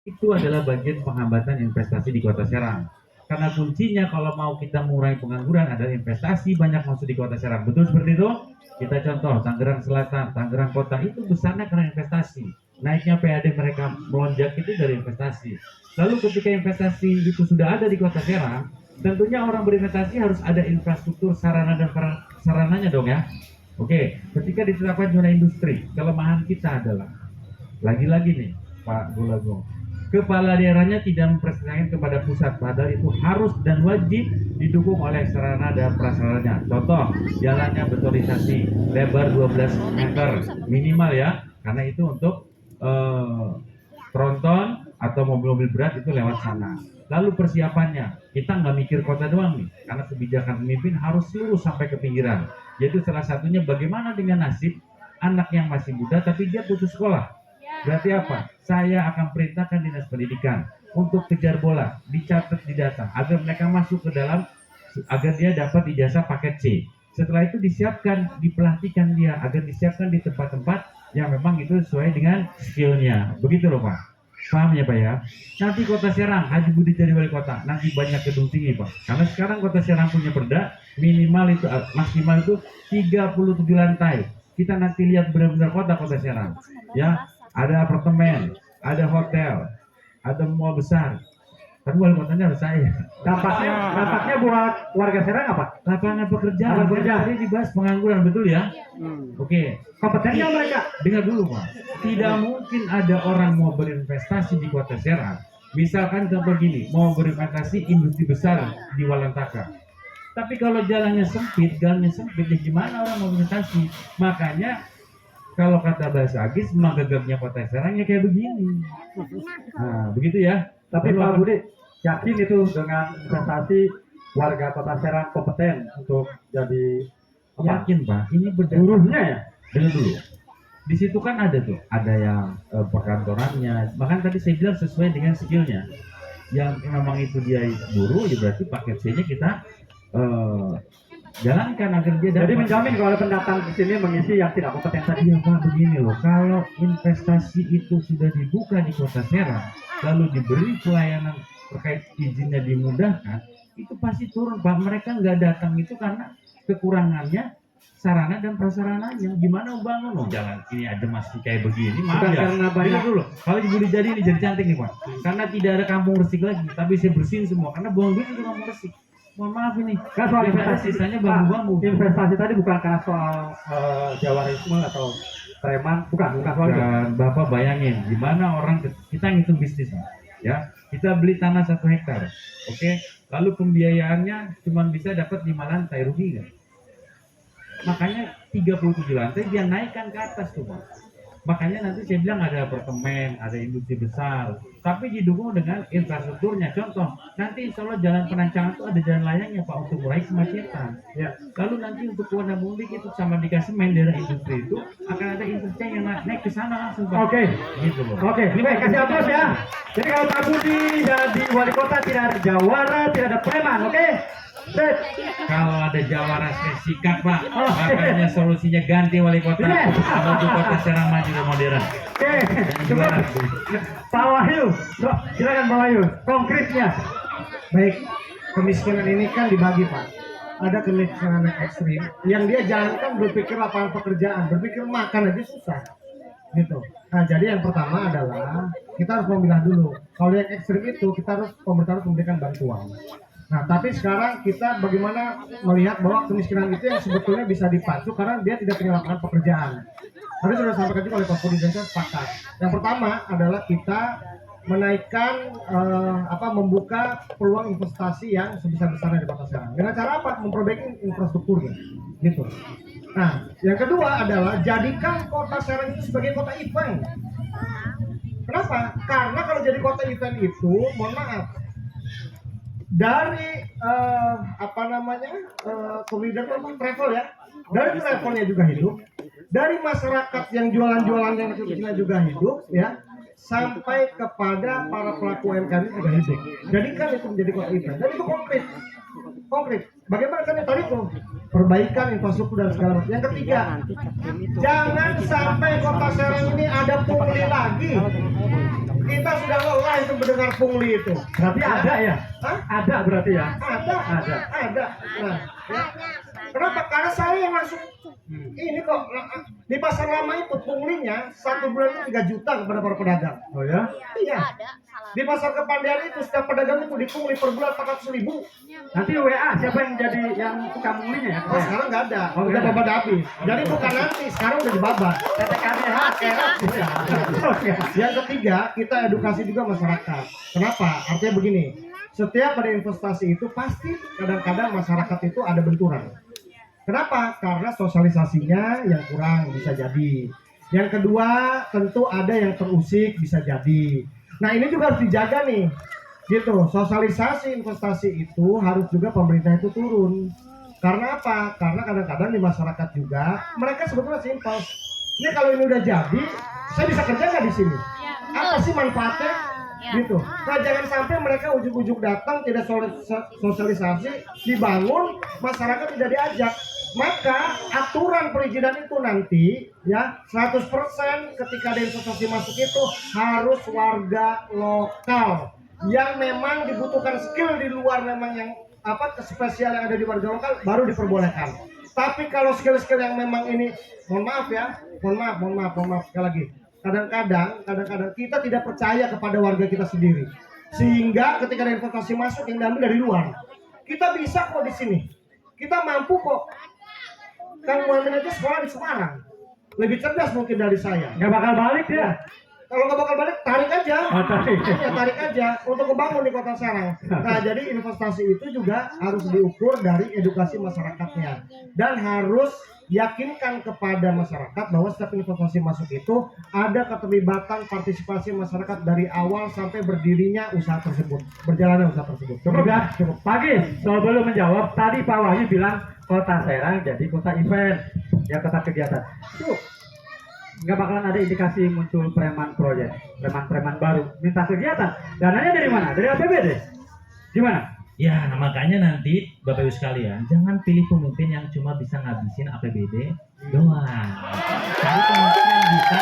Itu adalah bagian penghambatan investasi di Kota Serang. Karena kuncinya kalau mau kita mengurangi pengangguran adalah investasi banyak masuk di Kota Serang. Betul seperti itu? Kita contoh Tangerang Selatan, Tangerang Kota itu besarnya karena investasi. Naiknya PAD mereka melonjak itu dari investasi. Lalu ketika investasi itu sudah ada di Kota Serang, tentunya orang berinvestasi harus ada infrastruktur sarana dan sarananya dong ya. Oke, ketika ditetapkan zona industri, kelemahan kita adalah lagi-lagi nih Pak Gulago, kepala daerahnya tidak mempercayakan kepada pusat, padahal itu harus dan wajib didukung oleh sarana dan prasarananya. Contoh, jalannya betonisasi lebar 12 meter minimal ya, karena itu untuk tronton atau mobil-mobil berat itu lewat sana. Lalu persiapannya, kita nggak mikir kota doang nih, karena kebijakan pemimpin harus seluruh sampai ke pinggiran. Jadi salah satunya bagaimana dengan nasib anak yang masih muda tapi dia putus sekolah. Berarti apa? Saya akan perintahkan dinas pendidikan untuk kejar bola, dicatat di data agar mereka masuk ke dalam, agar dia dapat ijazah paket C. Setelah itu disiapkan, dipelatihkan dia agar disiapkan di tempat-tempat yang memang itu sesuai dengan skillnya. Begitu loh Pak. Paham ya Pak ya? Nanti Kota Serang, Haji Budi jadi wali kota, nanti banyak gedung tinggi Pak. Karena sekarang Kota Serang punya perda, minimal itu maksimal itu 37 lantai. Kita nanti lihat benar-benar Kota Serang. Ya, ada apartemen, ada hotel, ada mall besar. Tapi wali kotanya harus saya. Dampaknya buat warga Serang apa? Lapangan pekerjaan. Tadi dibahas pengangguran, betul ya? Oke. Kompetennya mereka. Dengar dulu Pak. Tidak mungkin ada orang mau berinvestasi di Kota Serang. Misalkan contoh gini, mau berinvestasi industri besar di Walantaka. Tapi kalau jalannya sempit, ya gimana orang mau berinvestasi? Makanya kalau kata bahasa Agis, magagagnya Kota Serang ya kayak begini. Nah, begitu ya. Tapi Pak Budi, yakin itu dengan investasi warga Kota Serang kompeten untuk jadi yakin Pak, ini buruhnya ya? Dengar dulu. Di situ kan ada tuh, ada yang perkantorannya. Bahkan tadi saya bilang sesuai dengan skillnya. Yang memang itu dia buruh, ya berarti paket C-nya kita jalankan agar dia jadi menjamin kalau pendatang di sini mengisi yang tidak kompeten tadi. Iya Pak, begini loh, kalau investasi itu sudah dibuka di Kota Serang, lalu diberi pelayanan terkait izinnya dimudahkan, itu pasti turun Pak. Mereka nggak datang itu karena kekurangannya sarana dan prasarananya. Gimana membangun? Oh, jalan ini aja masih kayak begini. Maaf ya. Karena banyak dulu. Kalau boleh jadi ini jadi cantik nih Pak. Karena tidak ada kampung resik lagi, tapi saya bersihin semua. Karena buang duit itu kampung resik. Mohon maaf ini. Kan soal investasi, sisanya bambu-bambu. Investasi tadi bukan karena soal jawarisme atau preman, bukan soal itu. Bapak bayangin, gimana orang kita ngitung bisnis, ya. Kita beli tanah 1 hektar, oke. Lalu pembiayaannya cuma bisa dapat 5 lantai, rugi kan? Makanya 37 lantai dia naikkan ke atas tuh Pak. Makanya nanti saya bilang ada apartemen, ada industri besar, tapi didukung dengan infrastrukturnya. Contoh, nanti insya Allah jalan penancangan itu ada jalan layangnya Pak untuk mengurangi kemacetan. Ya, lalu nanti untuk warna mudik itu sama dikasih main daerah industri itu akan ada industri yang naik ke sana langsung Pak. Oke, gitu loh. Oke, kasih aplaus ya. Jadi kalau Pak Budi jadi wali kota tidak ada jawara, tidak ada preman, oke? Kalau ada jawara saya sikat Pak. Makanya solusinya ganti wali kota menuju Kota Serang maju dan modern. Oke, cukup. Pak Wahyu, silakan Pak Wahyu. Konkretnya, baik, kemiskinan ini kan dibagi Pak. Ada kemiskinan yang ekstrim, yang dia jangan kan berpikir lapangan pekerjaan, berpikir makan aja susah, gitu. Nah, jadi yang pertama adalah kita harus memilah dulu. Kalau yang ekstrim itu kita pemerintah harus memberikan bantuan. Nah, tapi sekarang kita bagaimana melihat bahwa kemiskinan itu yang sebetulnya bisa dipacu karena dia tidak punya lapangan pekerjaan. Tadi sudah sampaikan juga oleh Pak Budi dan saya sepakat. Yang pertama adalah kita menaikkan membuka peluang investasi yang sebesar-besarnya di Kota Serang. Dengan cara apa? Memperbaiki infrastrukturnya, gitu. Nah, yang kedua adalah jadikan Kota Serang itu sebagai kota event. Kenapa? Karena kalau jadi kota event itu, mohon maaf, dari kemudian travel ya, dari travelnya juga hidup, dari masyarakat yang jualan-jualan yang kecil-kecilnya juga hidup ya, sampai kepada para pelaku UMKM juga hidup. Jadikan itu menjadi kota event dan itu konkret. Bagaimana kan tadi itu perbaikan infrastruktur dan segala macam. Yang ketiga, jangan sampai Kota Serang ini ada pungli lagi. Kita sudah lelah itu mendengar pungli itu. Berarti ada ya? Hah? Ada berarti ya? Ada. Nah, ya. Kenapa? Karena saya yang langsung ini kok di pasar lama itu punglinya 1 bulan itu 3 juta kepada para pedagang. Oh ya? Iya. Di pasar Kepandian itu setiap pedagang itu dipungli per bulan 400.000. Nanti WA siapa yang jadi yang tukang punglinya ya? Oh, sekarang nggak ada. Oh, Udah nggak ada. babat habis. Jadi bukan nanti, sekarang udah dibabat. PTKBH Yang ketiga, kita edukasi juga masyarakat. Kenapa? Artinya begini, setiap ada investasi itu pasti kadang-kadang masyarakat itu ada benturan. Kenapa? Karena sosialisasinya yang kurang bisa jadi. Yang kedua, tentu ada yang terusik bisa jadi. Nah, ini juga harus dijaga nih. Gitu, sosialisasi investasi itu harus juga pemerintah itu turun. Karena apa? Karena kadang-kadang di masyarakat juga mereka sebetulnya simpel. Ini kalau ini udah jadi, saya bisa kerja nggak di sini? Apa sih manfaatnya? Gitu. Nah, jangan sampai mereka ujuk-ujuk datang tidak sosialisasi, dibangun, masyarakat tidak diajak. Maka aturan perizinan itu nanti ya 100% ketika ada investasi masuk itu harus warga lokal yang memang dibutuhkan skill di luar memang yang spesial yang ada di warga lokal baru diperbolehkan. Tapi kalau skill-skill yang memang ini, mohon maaf sekali lagi. Kadang-kadang kita tidak percaya kepada warga kita sendiri. Sehingga ketika ada investasi masuk yang diambil dari luar. Kita bisa kok di sini. Kita mampu kok. Kang Muhammad aja sekolah di Semarang. Lebih cerdas mungkin dari saya. Nggak bakal balik ya? Kalau nggak bakal balik, tarik aja. Oh, tarik. Ya, tarik aja untuk membangun di kota Serang. Nah, jadi investasi itu juga harus diukur dari edukasi masyarakatnya. Dan harus yakinkan kepada masyarakat bahwa setiap investasi masuk itu ada keterlibatan partisipasi masyarakat dari awal sampai berdirinya usaha tersebut, berjalannya usaha tersebut. Cukup ya? Cukup. Pagi, sebelum menjawab, tadi Pak Wahyu bilang kota Serang jadi kota event, ya kota kegiatan. Tuh, nggak bakalan ada indikasi muncul preman proyek, preman baru, minta kegiatan. Dananya dari mana? Dari APBD? Gimana? Ya, nah makanya nanti Bapak Ibu sekalian, jangan pilih pemimpin yang cuma bisa ngabisin APBD doang. Cari pemimpin yang bisa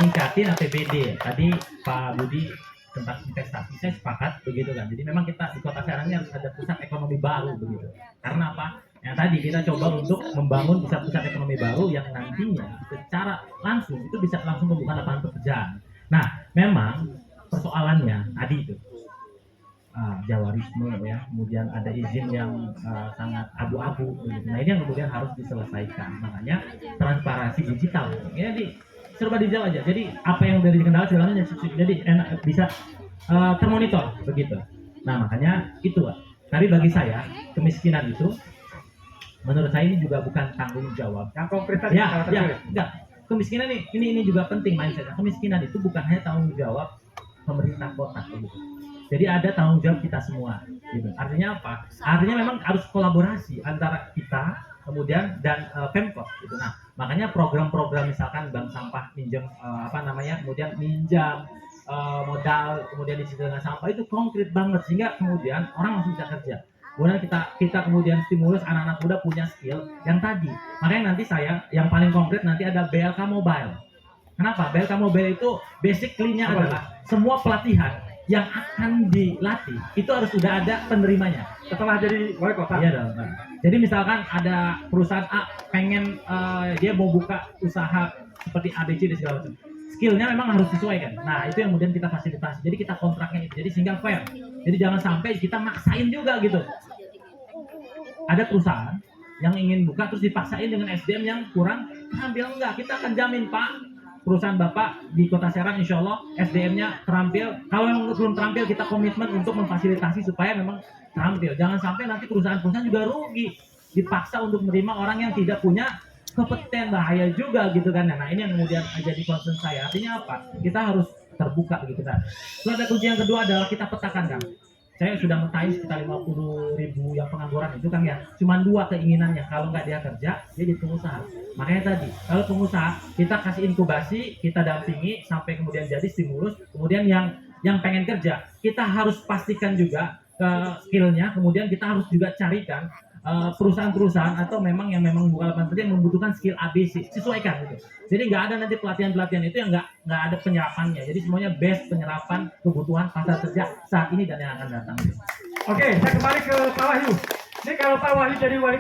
ningkatin APBD. Tadi Pak Budi tentang investasi, saya sepakat begitu kan. Jadi memang kita di kota Serang ini harus ada pusat ekonomi baru begitu. Karena apa? Yang tadi kita coba untuk membangun pusat ekonomi baru yang nantinya secara langsung itu bisa langsung membuka lapangan pekerjaan. Nah, memang persoalannya tadi itu jawarisme ya, kemudian ada izin yang sangat abu-abu begitu. Nah, ini yang kemudian harus diselesaikan. Makanya transparansi digital. Ya, jadi serba digital aja. Jadi apa yang dari kendala segalanya jadi enak bisa termonitor begitu. Nah, makanya itu Pak. Tadi bagi saya kemiskinan itu menurut saya ini juga bukan tanggung jawab. Yang konkret tadi. Ya, enggak. Kemiskinan ini juga penting mindset. Kemiskinan itu bukan hanya tanggung jawab pemerintah kota gitu. Jadi ada tanggung jawab kita semua gitu. Artinya apa? Artinya memang harus kolaborasi antara kita kemudian dan Pemkot gitu. Nah, makanya program-program misalkan bank sampah pinjam kemudian minjam modal, kemudian di situ dengan sampah itu konkret banget sehingga kemudian orang langsung bisa kerja. Kemudian kita kemudian stimulus anak-anak muda punya skill yang tadi. Makanya nanti saya yang paling konkret nanti ada BLK Mobile. Kenapa? BLK Mobile itu basically-nya adalah semua pelatihan yang akan dilatih itu harus sudah ada penerimanya Setelah jadi wali kota. iya dong. Jadi misalkan ada perusahaan A pengen dia mau buka usaha seperti ABC dan segala macam, skillnya memang harus disesuaikan. Nah, itu yang kemudian kita fasilitasi, jadi kita kontraknya itu jadi sehingga fair, jadi jangan sampai kita maksain juga gitu. Ada perusahaan yang ingin buka terus dipaksain dengan SDM yang kurang, bilang enggak, kita akan jamin Pak, perusahaan Bapak di Kota Serang insya Allah SDM-nya terampil. Kalau memang belum terampil, kita komitmen untuk memfasilitasi supaya memang terampil. Jangan sampai nanti perusahaan-perusahaan juga rugi dipaksa untuk menerima orang yang tidak punya kompeten, bahaya juga gitu kan. Nah, ini yang kemudian jadi concern saya. Artinya apa? Kita harus terbuka begitu kan. Lalu ada kunci yang kedua adalah kita petakan kan. Saya sudah metain sekitar 50.000 yang pengangguran itu kan ya. Cuma 2 keinginannya, kalau nggak dia kerja, dia jadi pengusaha. Makanya tadi, kalau pengusaha kita kasih inkubasi, kita dampingi sampai kemudian jadi stimulus. Kemudian yang pengen kerja, kita harus pastikan juga skillnya. Kemudian kita harus juga carikan perusahaan-perusahaan atau memang yang memang buka lapangan kerja yang membutuhkan skill ABC, sesuaikan gitu. Jadi nggak ada nanti pelatihan-pelatihan itu yang nggak ada penyerapannya. Jadi semuanya best penyerapan kebutuhan pasar kerja saat ini dan yang akan datang. Oke, saya kembali ke Pak Wahyu. Ini kalau Pak Wahyu jadi wali